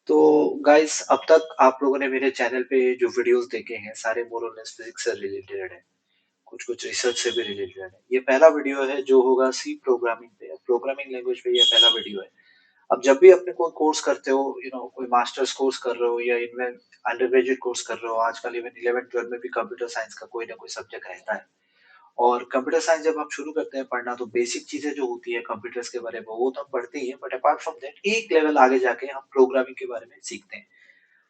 तो गाइस अब तक आप लोगों ने मेरे चैनल पे जो वीडियोस देखे हैं सारे मोर और लेस फिजिक्स से रिलेटेड है। कुछ कुछ रिसर्च से भी रिलेटेड है। ये पहला वीडियो है जो होगा सी प्रोग्रामिंग पे, प्रोग्रामिंग लैंग्वेज पे। ये पहला वीडियो है। अब जब भी अपने कोई कोर्स करते हो, कोई मास्टर्स कोर्स कर रहे हो या इनमें अंडर ग्रेजुएट कोर्स कर रहे हो, आजकल इवन 11th 12th में भी कंप्यूटर साइंस का कोई ना कोई सब्जेक्ट रहता है। और कंप्यूटर साइंस जब हम शुरू करते हैं पढ़ना, तो बेसिक चीजें जो होती है कंप्यूटर्स के बारे में वो तो हम पढ़ते ही हैं, बट अपार्ट फ्रॉम दैट एक लेवल आगे जाके हम प्रोग्रामिंग के बारे में सीखते हैं।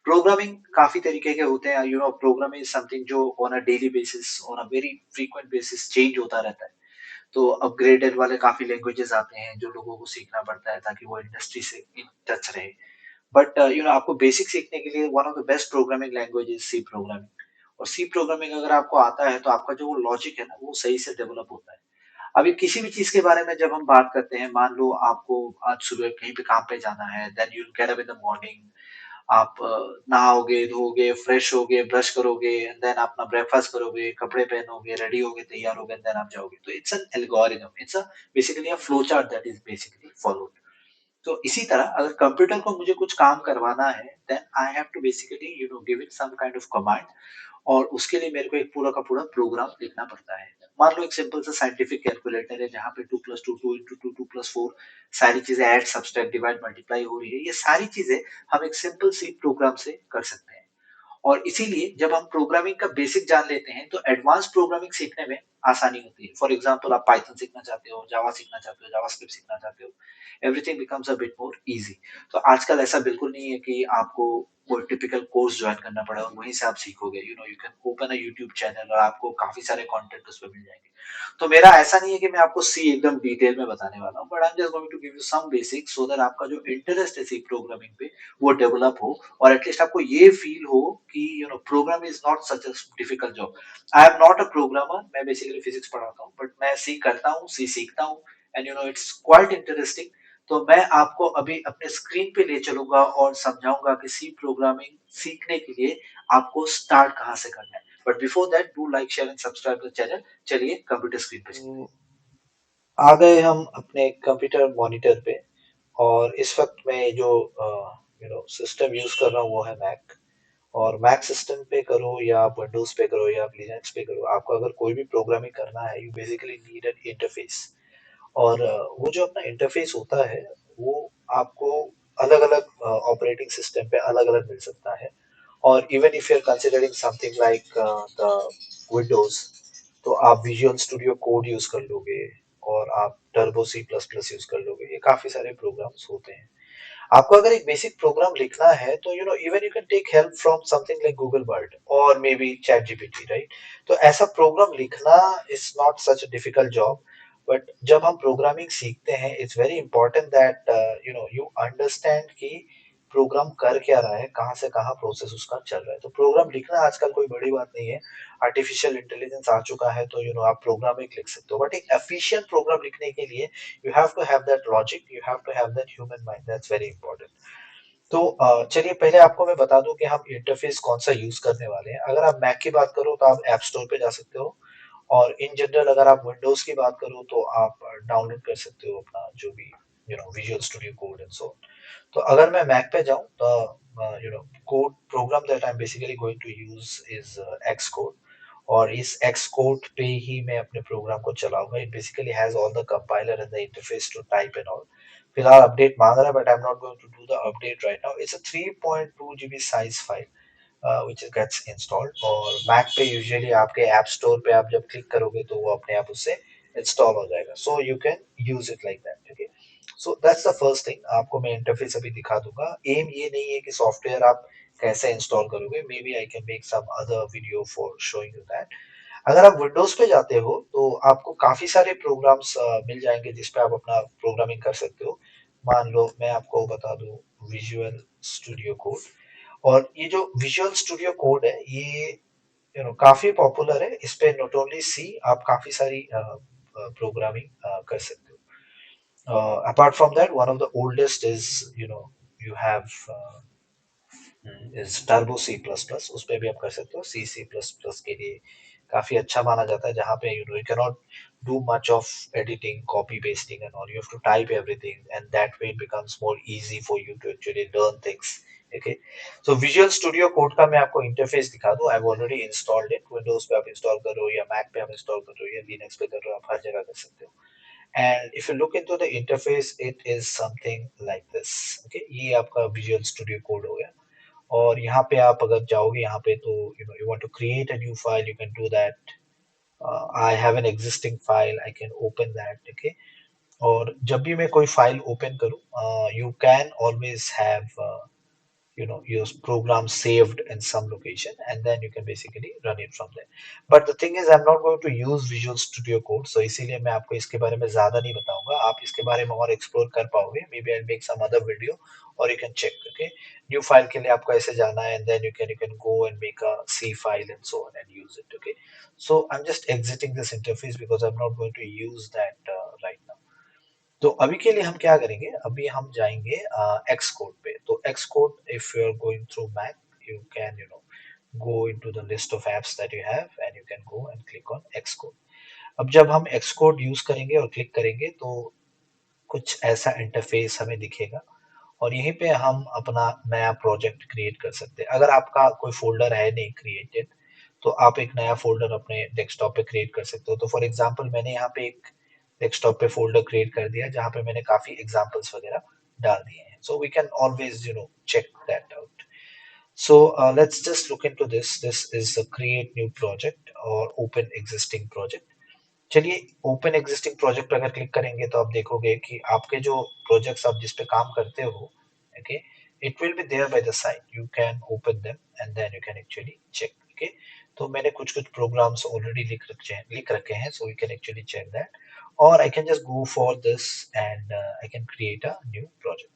प्रोग्रामिंग काफी तरीके के होते हैं। प्रोग्रामिंग इज समथिंग जो on a daily basis, on a very frequent basis change होता रहता है। तो अपग्रेडेड वाले काफी लैंग्वेजेस आते हैं जो लोगों को सीखना पड़ता है ताकि वो इंडस्ट्री से इन टच रहे। बट आपको बेसिक सीखने के लिए one of the best programming language is C programming. और सी प्रोग्रामिंग अगर आपको आता है तो आपका जो लॉजिक है ना वो सही से डेवलप होता है। अभी किसी भी चीज के बारे में जब हम बात करते हैं, मान लो आपको आज सुबह कहीं पे काम पे जाना है, then you get up in the morning. आप नहाओगे, धोओगे, फ्रेश होगे, ब्रश करोगे, एंड देन अपना ब्रेकफास्ट करोगे, कपड़े पहनोगे, रेडी होगे, तैयार होगे, देन आप जाओगे। तो it's an algorithm, it's a basically a flow chart that is basically followed. तो इसी तरह अगर कंप्यूटर को मुझे कुछ काम करवाना है, then I have to basically give it some kind of command. और उसके लिए मेरे को एक पूरा का पूरा प्रोग्राम लिखना पड़ता है। मान लो एक सिंपल सा साइंटिफिक कैलकुलेटर है जहाँ पे 2 + 2 2 × 2 2 + 4 सारी चीजें ऐड, सब्सट्रैक्ट, डिवाइड, मल्टीप्लाई हो रही है। ये सारी चीजें हम एक सिंपल सी प्रोग्राम से कर सकते हैं। और इसीलिए जब हम प्रोग्रामिंग का बेसिक जान लेते हैं तो एडवांस प्रोग्रामिंग सीखने में आसानी होती है। फॉर एग्जांपल आप पाइथन सीखना चाहते हो, जावा सीखना चाहते हो, जावास्क्रिप्ट सीखना चाहते हो, everything becomes a bit more easy. तो आजकल ऐसा बिल्कुल नहीं है कि आपको कोई टिपिकल कोर्स ज्वाइन करना पड़ा और वहीं से आप सीखोगे। You can open a YouTube channel और आपको काफी सारे कंटेंट उस पे मिल जाएंगे। तो मेरा ऐसा नहीं है कि मैं आपको सी एकदम डिटेल में बताने वाला हूँ, but I am just going to give you some basics so that आपका जो इंटरेस्ट है सी प्रोग्रामिंग पे वो डेवलप हो। और एटलीस्ट आपको ये फील हो कि program is not such a difficult job. I am not a programmer, मैं बेसिकली फिजिक्स पढ़ाता हूँ, बट मैं सी करता हूँ, सी सीखता हूँ। And it's quite interesting. तो मैं आपको अभी अपने स्क्रीन पे ले चलूंगा और समझाऊंगा कि सी प्रोग्रामिंग सीखने के लिए आपको स्टार्ट कहाँ से करना है। But before that do like, share and subscribe the channel. चलिए कंप्यूटर स्क्रीन पे चलते हैं। आ गए हम अपने कंप्यूटर मॉनिटर पे। और इस वक्त मैं जो सिस्टम यूज कर रहा हूँ वो है मैक। और मैक सिस्टम पे करो या आप विंडोज पे करो या आप लिनक्स पे करो, आपको अगर कोई भी प्रोग्रामिंग करना है, you basically need an interface. और वो जो अपना इंटरफेस होता है वो आपको अलग अलग ऑपरेटिंग सिस्टम पे अलग अलग मिल सकता है। और even if you are considering something like the Windows, तो आप विजुअल स्टूडियो कोड यूज कर लोगे और आप Turbo C plus plus use कर लोगे। ये काफी सारे प्रोग्राम्स होते हैं। आपको अगर एक बेसिक प्रोग्राम लिखना है तो even you can take help from something like Google Bard और maybe ChatGPT, right. तो ऐसा प्रोग्राम लिखना is not such a difficult job. But जब हम प्रोग्रामिंग सीखते हैं, it's very important that you understand कि प्रोग्राम कर क्या रहा है, कहाँ से कहाँ प्रोसेस उसका चल रहा है। तो प्रोग्राम लिखना आजकल कोई बड़ी बात नहीं है। आर्टिफिशियल इंटेलिजेंस आ चुका है तो आप प्रोग्रामिंग लिख सकते हो। बट एक एफिशिएंट प्रोग्राम लिखने के लिए you have to have that logic, you have to have that human mind, that's very important. तो चलिए पहले आपको मैं बता दूं कि हम इंटरफेस कौन सा यूज करने वाले हैं। अगर आप मैक की बात करो तो आप ऐप स्टोर पे जा सकते हो। और इन जनरल अगर आप विंडोज की बात करो तो आप डाउनलोड कर सकते हो अपना जो भी Visual Studio Code and so. तो अगर मैं मैक पे जाऊं तो code program that I am basically going to use is Xcode. और इस एक्स कोड पे ही मैं अपने प्रोग्राम को चलाऊंगा। It basically has all the compiler and the interface to type and all. फिलहाल अपडेट मांग रहा है but I am not going to do the update right now. It's a 3.2 GB size file which gets installed। और Mac पे usually आपके app store पे आप जब क्लिक करोगे तो वो अपने आप उससे इंस्टॉल हो जाएगा। So you can use it like that, okay. So that's the first thing. आपको मैं इंटरफेस अभी दिखा दूंगा। एम ये नहीं है कि सॉफ्टवेयर आप कैसे इंस्टॉल करोगे, maybe I can make some other video for showing you that. अगर आप विंडोज पे जाते हो तो आपको काफी सारे प्रोग्राम्स मिल जाएंगे जिसपे आप अपना प्रोग्रामिंग कर सकते हो। मान लो मैं आपको बता दूं विजुअल स्टूडियो कोड। और ये जो विजुअल स्टूडियो कोड है ये काफी पॉपुलर है। इस पे नॉट ओनली सी, आप काफी सारी प्रोग्रामिंग कर सकते हो। Apart from that one of the oldest is you have is Turbo C plus plus. उस पे भी आप कर सकते हो। सी सी प्लस प्लस के लिए काफी अच्छा माना जाता है, जहाँ पे you can not do much of editing, copy pasting and all. You have to type everything and that way it becomes more easy for you to actually learn things ठीक है। तो विजुअल स्टूडियो कोड का मैं आपको interface दिखा दूं। I have already installed it. Windows पे आप इंस्टॉल कर रहे हो या मैक पे आप इंस्टॉल कर रहे हो या लिनक्स पे कर रहे हो, आप हर जगह कर सकते हो। And if you look into the interface it is something like this. Okay, ये आपका विजुअल स्टूडियो कोड हो गया। और यहाँ पे आप अगर जाओगे यहाँ पे तो you want to create a new file, you can do that. I have an existing file, I can open that. Okay, और जब भी मैं कोई फाइल ओपन करूँ, you can always have your program saved in some location, and then you can basically run it from there. But the thing is I'm not going to use Visual Studio Code, so इसीलिए मैं आपको इसके बारे में ज्यादा नहीं बताऊंगा। आप इसके बारे में और एक्सप्लोर कर पाओगे। Maybe I'll make some other video or you can check। Okay, new file के लिए आपको ऐसे जाना है, and then you can go and make a C file and so on and use it। Okay, so I'm just exiting this interface because I'm not going to use that right now। तो अभी के लिए हम क्या करेंगे, अभी हम जाएंगे एक्स कोड पे। तो Xcode, if you are going through Mac, you can go into the list of apps that you have and you can go and click on Xcode। अब जब हम Xcode यूज करेंगे और click करेंगे तो कुछ ऐसा इंटरफेस हमें दिखेगा, और यहीं पे हम अपना नया प्रोजेक्ट क्रिएट कर सकते हैं। अगर आपका कोई फोल्डर है नहीं क्रिएटेड, तो आप एक नया फोल्डर अपने डेस्कटॉप पे क्रिएट कर सकते हो। तो फॉर एग्जांपल मैंने यहाँ पे एक डेस्कटॉप पे फोल्डर क्रिएट कर दिया जहाँ पे मैंने काफी एग्जांपल्स वगैरह डाल दिए हैं। So we can always check that out. So let's just look into this। This is a create new project or open existing project। चलिए, ओपन एग्जिस्टिंग प्रोजेक्ट पर अगर क्लिक करेंगे तो आप देखोगे कि आपके जो प्रोजेक्ट्स आप जिस पे काम करते हो, okay, it will be there by the side. You can open them and then you can actually check. Okay, तो मैंने कुछ कुछ प्रोग्राम्स ऑलरेडी लिख रखे हैं, so we can actually check that. और I can just go for this and I can create a new project.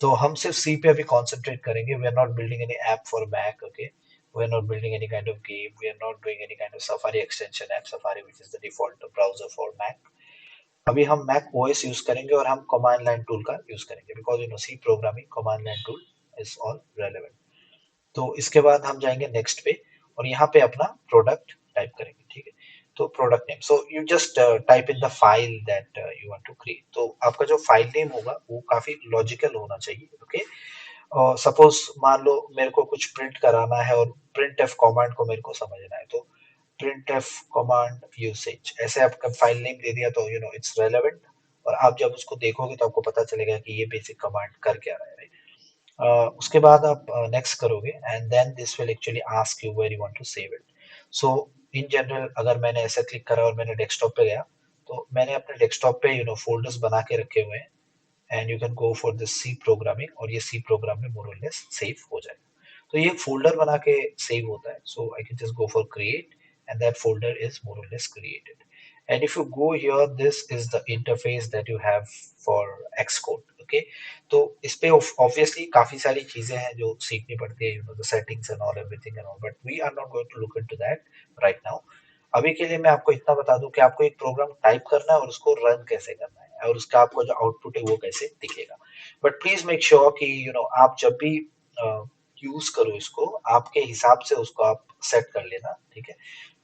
तो हम सिर्फ सी पे अभी कॉन्सेंट्रेट करेंगे। We are not building any app for Mac. Okay, we are not building any kind of game, we are not doing any kind of Safari extension app, Safari which is the default browser for Mac। अभी हम Mac OS use करेंगे और हम command line tool का use करेंगे, because C programming command line tool is all relevant. तो इसके बाद हम जाएंगे नेक्स्ट पे और यहाँ पे अपना प्रोडक्ट टाइप करेंगे। ठीक है, तो product name, so you just type in the file that you want to create. तो आपका जो फाइल नेम होगा वो काफी लॉजिकल होना चाहिए। ओके, और सपोज मान लो मेरे को कुछ प्रिंट कराना है और प्रिंट एफ कमांड को मेरे को समझना है, तो प्रिंट एफ कमांड यूसेज ऐसे आपका फाइल नेम दे दिया तो इट्स रेलेवेंट। और आप जब उसको देखोगे तो आपको पता चलेगा कि ये बेसिक कमांड कर क्या रहा है, right? उसके बाद आप नेक्स्ट करोगे and then this will actually ask you where you want to save it. So in general अगर मैंने ऐसा क्लिक करा और मैंने डेस्कटॉप पे गया, तो मैंने अपने डेस्कटॉप पे फोल्डर्स बना के रखे हुए हैं, and you can go for this C programming, और ये सी प्रोग्राम में मोर और लेस सेव हो जाएगा। तो ये फोल्डर बना के सेव होता है। So I can just go for create and that folder is more or less created. And if you go here, this is the interface that you have for Xcode। Okay, तो इस पे obviously काफी सारी चीजें हैं जो सीखनी पड़ती है, the settings and all everything and all, but we are not going to look into that right now. अभी के लिए मैं आपको इतना बता दूं कि आपको एक प्रोग्राम टाइप करना है और उसको रन कैसे करना है और उसका आपको जो आउटपुट है वो कैसे दिखेगा। बट प्लीज मेक श्योर कि आप जब भी यूज करो इसको, आपके हिसाब से उसको आप सेट कर लेना। ठीक है,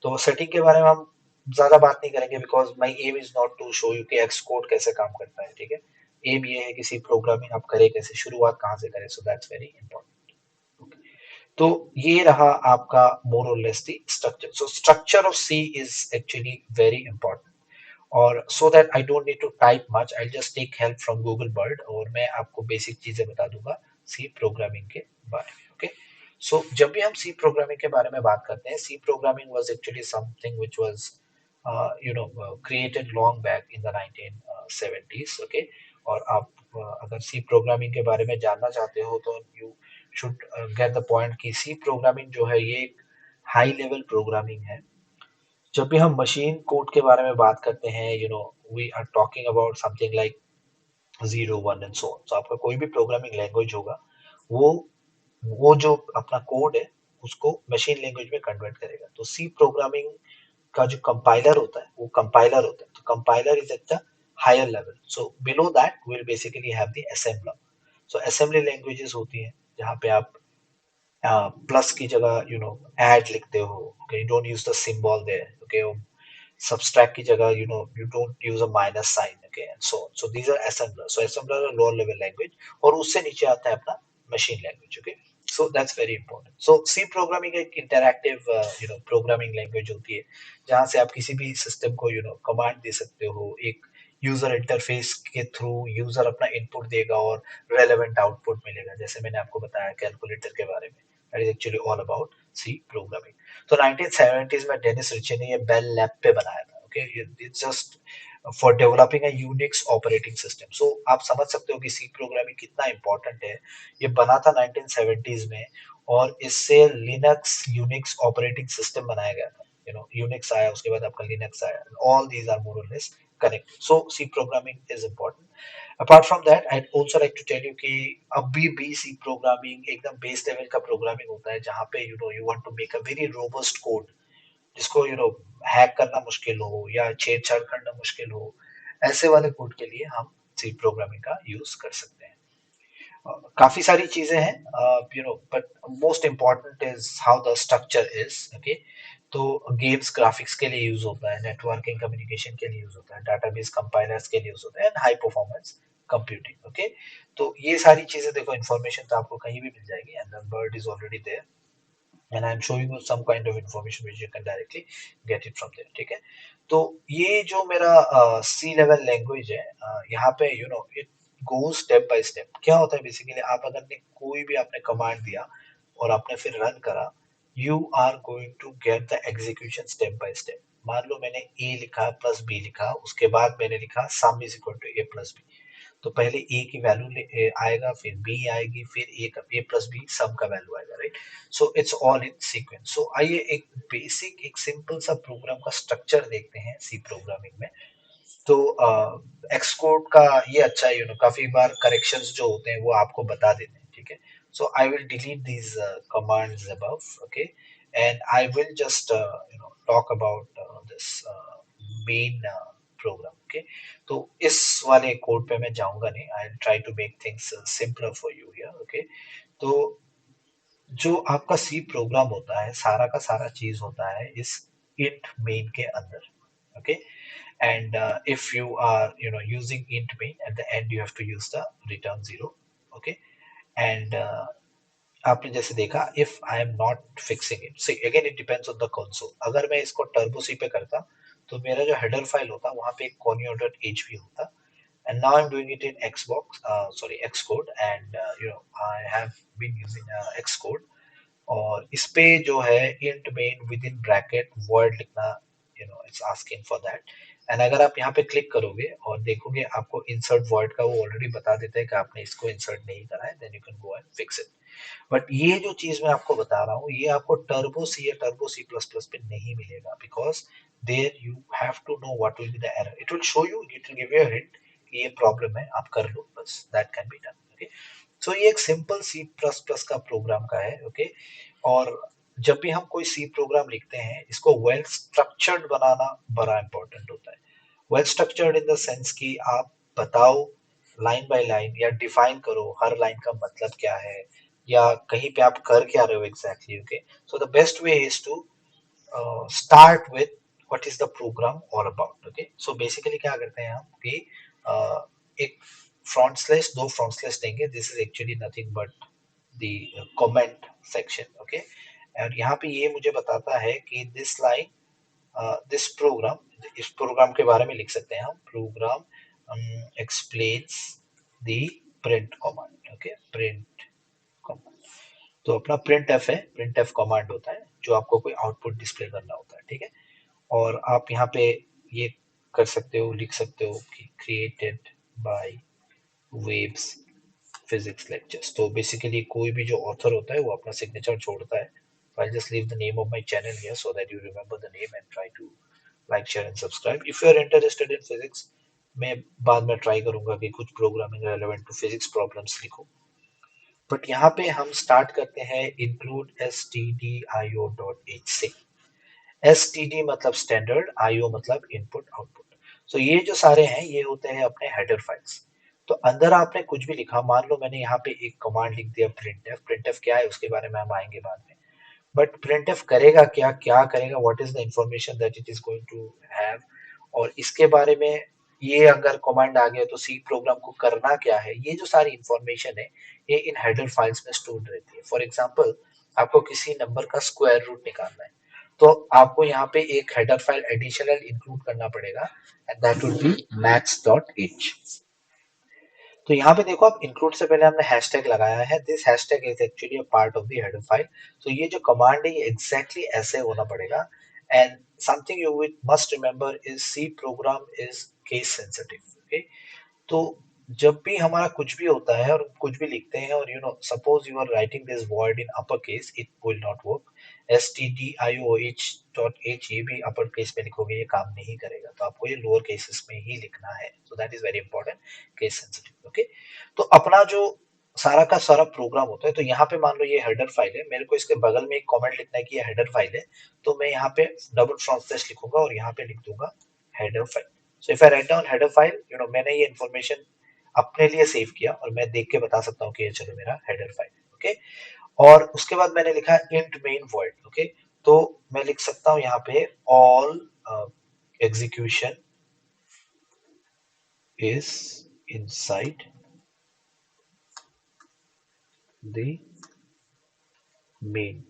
तो सेटिंग के बारे में हम ज्यादा बात नहीं करेंगे, because my aim is not to show you कि एक्स कोड कैसे काम करता है। ठीक है, एम ये है कि सी प्रोग्रामिंग आप करें कैसे, शुरुआत कहाँ से करें। So that's very important. तो ये रहा आपका more or less the structure. So structure of C is actually very important. और so that I don't need to type much, I just take help from Google Bard और मैं आपको basic चीजें बता दूंगा सी प्रोग्रामिंग के बारे में। ओके, सो जब भी हम सी प्रोग्रामिंग के बारे में बात करते हैं, C programming was actually something which was created long back in the 1970s। okay, और आप अगर सी प्रोग्रामिंग के बारे में जानना चाहते हो तो you should get the point कि सी प्रोग्रामिंग जो है ये एक हाई लेवल प्रोग्रामिंग है। जब भी हम मशीन कोड के बारे में बात करते हैं, we are talking about something like 0 1 and so on. तो आपका कोई भी प्रोग्रामिंग लैंग्वेज होगा, वो वो जो अपना कोड है उसको मशीन लैंग्वेज में कन्वर्ट करेगा। तो सी प्रोग्रामिंग का जो कंपाइलर होता है वो कंपाइलर होता है। तो compiler is at the higher level. So below that will basically have the assembler. So assembly languages होती हैं जहाँ पे आप प्लस की जगह ऐड लिखते हो। Okay, you don't use the symbol there. Okay, subtract की जगह you don't use a minus sign। okay, and so on। so these are assembler। so assembler are lower level language, और उससे नीचे आता है अपना machine language. Okay, so that's very important. So C programming एक interactive programming language होती है जहाँ से आप किसी भी सिस्टम को कमांड दे सकते हो, एक यूजर इंटरफेस के थ्रू यूजर अपना इनपुट देगा और रेलेवेंट आउटपुट मिलेगा, जैसे मैंने आपको बताया कैलकुलेटर के बारे में। That is actually all about C programming. तो 1970s में डेनिस रिची ने ये बेल लैब पे बनाया था। Okay, it's just for developing a Unix operating system. So आप समझ सकते हो कि सी प्रोग्रामिंग कितना इंपॉर्टेंट है। ये बना था 1970s में और इससे लिनक्स यूनिक्स ऑपरेटिंग सिस्टम बनाया गया था। यूनिक्स आया, उसके बाद आपका लिनक्स आया, all these are more or less connected. So C programming is important. Apart from that I also like to tell you कि अभी भी सी प्रोग्रामिंग एकदम बेस लेवल का प्रोग्रामिंग होता है जहाँ पे you want to make a very robust code जिसको हैक करना मुश्किल हो या छेड़छाड़ करना मुश्किल हो, ऐसे वाले कोड के लिए हम सी प्रोग्रामिंग का यूज कर सकते हैं। काफी सारी चीजें हैं but most important is how the structure is. Okay, तो गेम्स ग्राफिक्स के लिए यूज होता है, नेटवर्किंग कम्युनिकेशन के लिए यूज होता है, डाटाबेस कंपाइलर्स के लिए यूज होता है, and high performance computing. Okay, तो ये सारी चीजें देखो, इन्फॉर्मेशन तो आपको कहीं भी मिल जाएगी, and the word is already there, and I am showing you some kind of information which you can directly get it from there. ठीक है, तो ये जो मेरा सी लेवल लैंग्वेज है, यहाँ पे it goes step by step. क्या होता है बेसिकली, आप अगर ने कोई भी आपने कमांड दिया और आपने फिर रन करा, you are going to get the execution step by step. मान लो मैंने ए लिखा प्लस बी लिखा, उसके बाद मैंने लिखा sum is equal to A plus B, तो पहले ए की वैल्यू आएगा, फिर बी आएगी, फिर ए प्लस बी सम का वैल्यू आएगा, right. So it's all in sequence. So आइए एक बेसिक एक सिंपल सा प्रोग्राम का स्ट्रक्चर देखते हैं सी प्रोग्रामिंग में। तो एक्स कोड का ये अच्छा है, काफी बार करेक्शंस जो होते हैं वो आपको बता देते हैं। ठीक है, so I will delete these commands above. Okay, and I will just talk about this main program. Okay, तो इस वाले कोड पे मैं जाऊंगा नहीं, I try to make things simpler for you here. Okay, तो जो आपका सी प्रोग्राम होता है, सारा का सारा चीज होता है इस int main के अंदर। Okay, and if you are using int main, at the end you have to use the return zero। okay, and आपने जैसे देखा, if I am not fixing it, see again it depends on the console। अगर मैं इसको turbo c पे करता तो मेरा जो header file होता वहां पे एक conio.hp होता, and now I'm doing it in xbox sorry xcode, and I have been using xcode, और इस पे जो है int main with in bracket word लिखना, it's asking for that. And अगर आप यहाँ पे क्लिक करोगे और देखोगे, आपको इंसर्ट वर्ड का वो ऑलरेडी बता देता है कि आपने इसको इंसर्ट नहीं करा है, then you can go and fix it. But ये जो चीज मैं आपको बता रहा हूँ, ये आपको टर्बो सी या टर्बो सी प्लस प्लस पे नहीं मिलेगा, because there you have to know what will be the error. It will show you, it will give you a hint कि ये प्रॉब्लम है, आप कर लो, बस that can be done. Okay, so ये एक सिंपल सी प्लस प्लस का प्रोग्राम का है। ओके, और जब भी हम कोई सी प्रोग्राम लिखते हैं, इसको वेल स्ट्रक्चर्ड बनाना बड़ा इंपॉर्टेंट होता है। Well structured in the sense कि आप बताओ लाइन बाय लाइन, या डिफाइन करो हर लाइन का मतलब क्या है, या कहीं पे आप कर क्या रहे हो exactly. Okay, so the best way is to start with what is the program all about. Okay, so basically क्या करते हैं हम कि एक फ्रंट स्लैश, दो फ्रंट स्लैश देंगे, this is actually nothing but the comment section. Okay, और यहाँ पे ये मुझे बताता है कि दिस लाइन, दिस प्रोग्राम, इस प्रोग्राम के बारे में लिख सकते हैं हम, program explains the print command. Okay, print command, तो अपना प्रिंट एफ है, प्रिंट एफ कमांड होता है जो आपको कोई आउटपुट डिस्प्ले करना होता है। ठीक है, और आप यहाँ पे ये कर सकते हो, लिख सकते हो कि created by waves physics lectures. तो बेसिकली कोई भी जो ऑथर होता है वो अपना सिग्नेचर छोड़ता है। So I'll just leave the name of my channel here so that you remember the name and try to like, share and subscribe. If you are interested in physics, मैं बाद में try करूंगा कि कुछ programming relevant to physics problems लिखो। But यहाँ पे हम स्टार्ट करते हैं include stdio.h से। std मतलब स्टैंडर्ड, io मतलब इनपुट आउटपुट। सो ये जो सारे हैं ये होते हैं अपने हेडर फाइल्स। तो अंदर आपने कुछ भी लिखा, मान लो मैंने यहाँ पे एक कमांड लिख दिया प्रिंटफ। प्रिंटफ क्या है उसके बारे में हम आएंगे बाद में, बट प्रिंटफ करेगा क्या, क्या करेगा, what is the information that it is going to have, और इसके बारे में ये अगर कमांड आ गया तो सी प्रोग्राम को करना क्या है, ये जो सारी इंफॉर्मेशन है ये इन हेडर फाइल्स में स्टोर रहती है। फॉर एग्जांपल आपको किसी नंबर का स्क्वायर रूट निकालना है, तो आपको यहाँ पे एक हेडर फाइल एडिशनल इंक्लूड करना पड़ेगा, and that would be maths.h। तो यहाँ पे देखो आप इंक्लूड से पहले हमने हैशटैग लगाया है, this hashtag is actually a part of the header file. तो ये जो कमांड है ये एग्जैक्टली ऐसे होना पड़ेगा। And something you must remember is C program is case sensitive. Okay, तो जब भी हमारा कुछ भी होता है और कुछ भी लिखते हैं और suppose you are writing this word in upper case, it will not work. stdioh.h ये भी अपर केस में लिखोगे ये काम नहीं करेगा, तो आपको ये लोअर केसेस में ही लिखना है। So that is very important, case sensitive. Okay, तो अपना जो सारा का सारा प्रोग्राम होता है, तो यहाँ पे मान लो ये हेडर फाइल है, मेरे को इसके बगल में एक कमेंट लिखना है कि ये हेडर फाइल है, तो मैं यहाँ पे डबल फ्रंट स्लैश लिखूंगा और यहाँ पे लिख दूंगा header file. So if I write down header file, मैंने ये इन्फॉर्मेशन अपने लिए सेव किया और मैं देख के बता सकता हूँ कि ये चलो मेरा हेडर फाइल। ओके, और उसके बाद मैंने लिखा इंट मेन वॉइड। ओके, तो मैं लिख सकता हूँ यहाँ पे all execution is inside the main.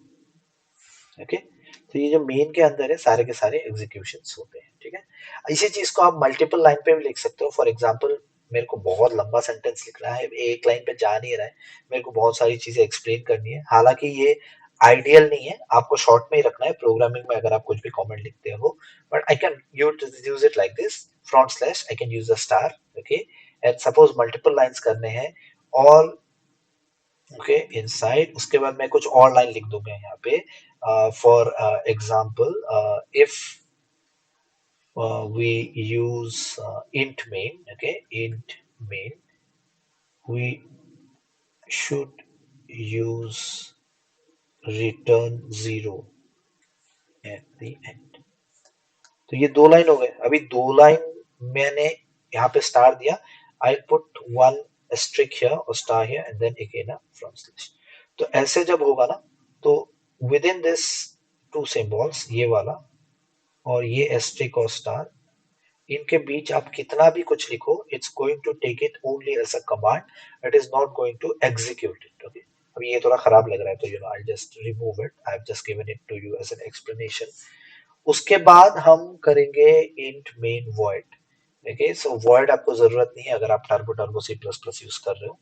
Okay, तो ये जो मेन के अंदर है सारे के सारे एग्जीक्यूशंस होते हैं। ठीक है, इसी चीज को आप मल्टीपल लाइन पे भी लिख सकते हो। फॉर एग्जांपल मेरे को बहुत लंबा सेंटेंस लिखना है, एक लाइन पे जा नहीं रहा है, मेरे को बहुत सारी चीजें एक्सप्लेन करनी है, हालांकि ये आइडियल नहीं है, आपको शॉर्ट में ही रखना है प्रोग्रामिंग में अगर आप कुछ भी कमेंट लिखते हो। But I can use it like this, front slash, I can use a star. Okay, and suppose multiple lines करने हैं और ओके इनसाइड, उसके बाद मैं कुछ और लाइन लिख दूंगा यहाँ पे। For example if we use int main, okay, int main, we should use return zero at the end। तो ये दो लाइन हो गए। अभी दो लाइन मैंने यहाँ पे स्टार दिया, I put one asterisk here और star here and then again a front slash. तो ऐसे जब होगा ना, तो with in this two symbols, ये वाला और ये स्ट्रिक और स्टार, इनके बीच आप कितना भी कुछ लिखो, it's going to take it only as a command, it is not going to execute it. Okay, अभी ये थोड़ा खराब लग रहा है तो I just remove it, I have just given it to you as an explanation. उसके बाद हम करेंगे int main void. Okay, so void आपको जरूरत नहीं है अगर आप Turbo Turbo C plus plus use कर रहे हो,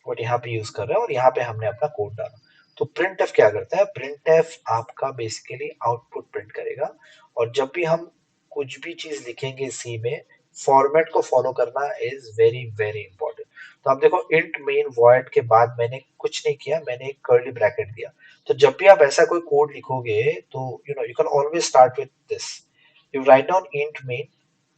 बट यहाँ पे यूज कर रहे हैं और यहाँ पे हमने अपना कोड डाला। तो प्रिंट एफ क्या करता है, प्रिंट एफ आपका बेसिकली आउटपुट प्रिंट करेगा। और जब भी हम कुछ भी चीज लिखेंगे सी में, फॉर्मेट को फॉलो करना इज वेरी वेरी इंपॉर्टेंट। तो आप देखो इंट मेन वॉइड के बाद मैंने कुछ नहीं किया, मैंने एक कर्ली ब्रैकेट दिया। तो जब भी आप ऐसा कोई कोड लिखोगे तो you can always start with this, you write down int main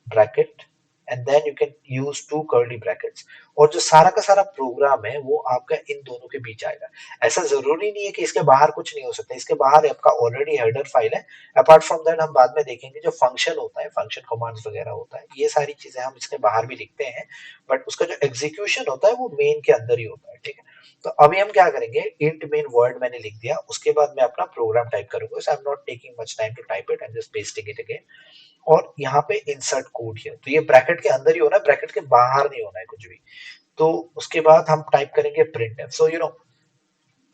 bracket and then you can use two curly brackets, और जो सारा का सारा प्रोग्राम है वो आपका इन दोनों के बीच आएगा। ऐसा जरूरी नहीं है कि इसके बाहर कुछ नहीं हो सकता, इसके बाहर आपका ऑलरेडी हेडर फाइल है। अपार्ट फ्रॉम दैट हम बाद में देखेंगे जो फंक्शन होता है, फंक्शन कमांड्स वगैरह होता है, ये सारी चीजें हम इसके बाहर भी लिखते हैं, बट उसका जो एग्जीक्यूशन होता है वो मेन के अंदर ही होता है। ठीक है, तो अभी हम क्या करेंगे, इंट मेन वर्ड मैंने लिख दिया, उसके बाद मैं अपना प्रोग्राम टाइप करूंगा। So I am not taking much time to type it, I am just pasting it again. और यहाँ पे इंसर्ट कोड है, तो ये ब्रैकेट के अंदर ही होना है, ब्रैकेट के बाहर नहीं होना है कुछ भी। तो उसके बाद हम टाइप करेंगे print F. So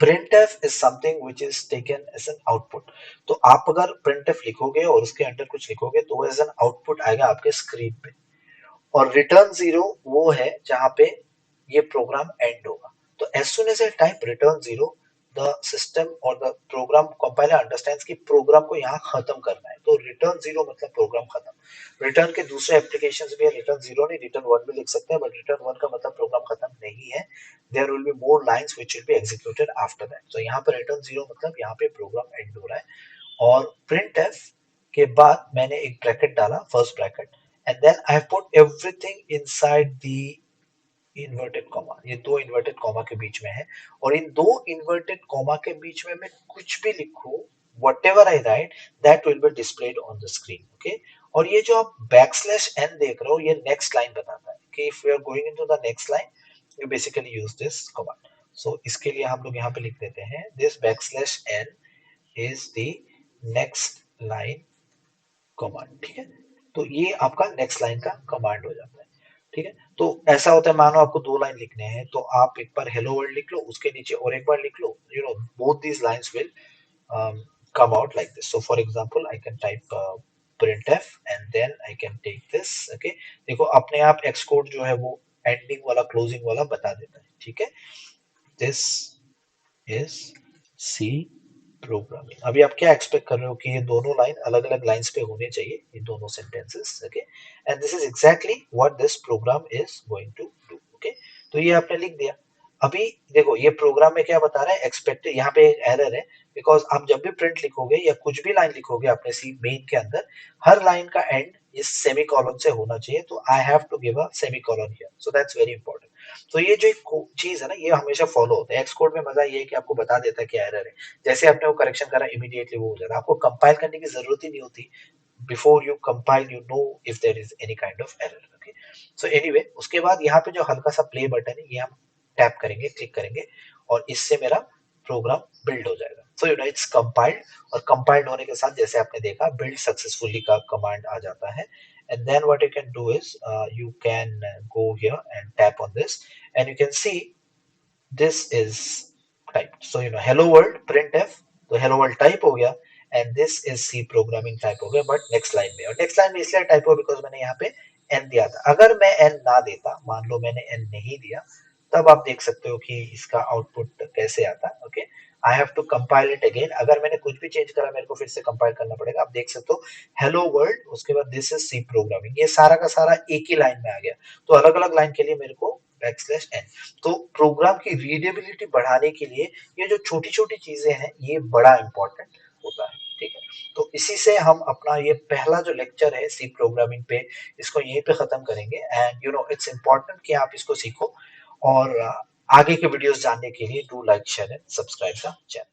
printf is something which is taken as an output। तो आप अगर printf लिखोगे और उसके अंदर कुछ लिखोगे तो एज एन आउटपुट आएगा आपके स्क्रीन पे। और रिटर्न जीरो वो है जहां पे ये प्रोग्राम एंड होगा। तो as soon as I type return zero, the system or the program compiler understands कि प्रोग्राम को यहाँ खत्म करना है। तो रिटर्न जीरो मतलब प्रोग्राम खत्म। रिटर्न के दूसरे एप्लीकेशंस भी है, रिटर्न जीरो नहीं रिटर्न वन भी लिख सकते हैं, बट रिटर्न वन का मतलब प्रोग्राम खत्म नहीं है। There will be more lines which will be executed after that. तो यहाँ पर रिटर्न जीरो मतलब यहाँ पे प्रोग्राम एंड हो रहा है। और प्रिंट एफ के बाद मैंने एक ब्रैकेट डाला, first bracket, and then I have put everything inside the inverted comma. ये दो इन्वर्टेड कॉमा के बीच में है, और इन दो इन्वर्टेड कॉमा के बीच में मैं कुछ भी लिखूं, whatever I write that will be displayed on the screen। okay, और ये जो आप बैकस्लैश एन देख रहे हो ये नेक्स्ट लाइन बताता है कि if you are going into the next line you basically use this command. सो इसके लिए हम लोग यहाँ पे लिख देते हैं this backslash n is the next line command. ठीक है, तो ये आपका नेक्स्ट लाइन का कमांड हो जाता है। ठीक है, तो ऐसा होता है, मानो आपको 2 लाइन लिखने हैं तो आप एक बार हेलो वर्ल्ड लिख लो, उसके नीचे और एक बार लिख लो, both these lines will come out like this. So for example, I can type printf and then I can take this. Okay, देखो अपने आप Xcode जो है वो एंडिंग वाला क्लोजिंग वाला बता देता है। ठीक है, this is C प्रोग्रामिंग। अभी आप क्या एक्सपेक्ट कर रहे हो कि ये दोनों लाइन अलग अलग लाइंस पे होने चाहिए, ये दोनों sentences. Okay, and this is exactly what this program is going to do. Okay, तो ये आपने लिख दिया। अभी देखो ये प्रोग्राम में क्या बता रहा है, एक्सपेक्टेड, यहाँ पे एक एरर है, बिकॉज आप जब भी प्रिंट लिखोगे या कुछ भी लाइन लिखोगे अपने सी मेन के अंदर, हर लाइन का एंड इस सेमी कॉलन से होना चाहिए, तो I have to give a semicolon here, so that's very important. तो ये जो एक चीज है ना, ये हमेशा फॉलो होता है। एक्स कोड में मजा ये है कि आपको बता देता है क्या एरर है, जैसे आपने वो करेक्शन करा इमीडिएटली वो हो जाता है, आपको कंपाइल करने की जरूरत ही नहीं होती। Before you compile you know if there is any kind of error. Okay, so anyway उसके बाद यहाँ पे जो हल्का सा प्ले बटन है ये हम टैप करेंगे, क्लिक करेंगे, और इससे मेरा प्रोग्राम बिल्ड हो जाएगा। सो इट्स कंपाइल्ड, और कंपाइल्ड होने के साथ जैसे आपने देखा बिल्ड सक्सेसफुली का कमांड आ जाता है। And then what you can do is you can go here and tap on this, and you can see this is typed. So hello world printf, तो hello world type हो गया, and this is C programming type हो गया, but next line में, और next line में इसलिए type हुआ because मैंने यहाँ पे n दिया था। अगर मैं n ना देता, मान लो मैंने n नहीं दिया, तब आप देख सकते हो कि इसका आउटपुट कैसे आता है। Okay, I have to compile it again, अगर मैंने कुछ भी चेंज करा मेरे को फिर से कंपाइल करना पड़ेगा। आप देख सकते हो हेलो वर्ल्ड, उसके बाद दिस इज सी प्रोग्रामिंग, ये सारा का सारा एक ही लाइन में आ गया। तो अलग अलग लाइन के लिए मेरे को बैकस्लैश n। तो प्रोग्राम की रीडेबिलिटी बढ़ाने के लिए ये जो छोटी छोटी चीजें हैं ये बड़ा इंपॉर्टेंट होता है। ठीक है, तो इसी से हम अपना ये पहला जो लेक्चर है सी प्रोग्रामिंग पे, इसको यहीं पे खत्म करेंगे। एंड इट्स इंपॉर्टेंट कि आप इसको सीखो, और आगे के वीडियोस जानने के लिए do like share and subscribe the channel.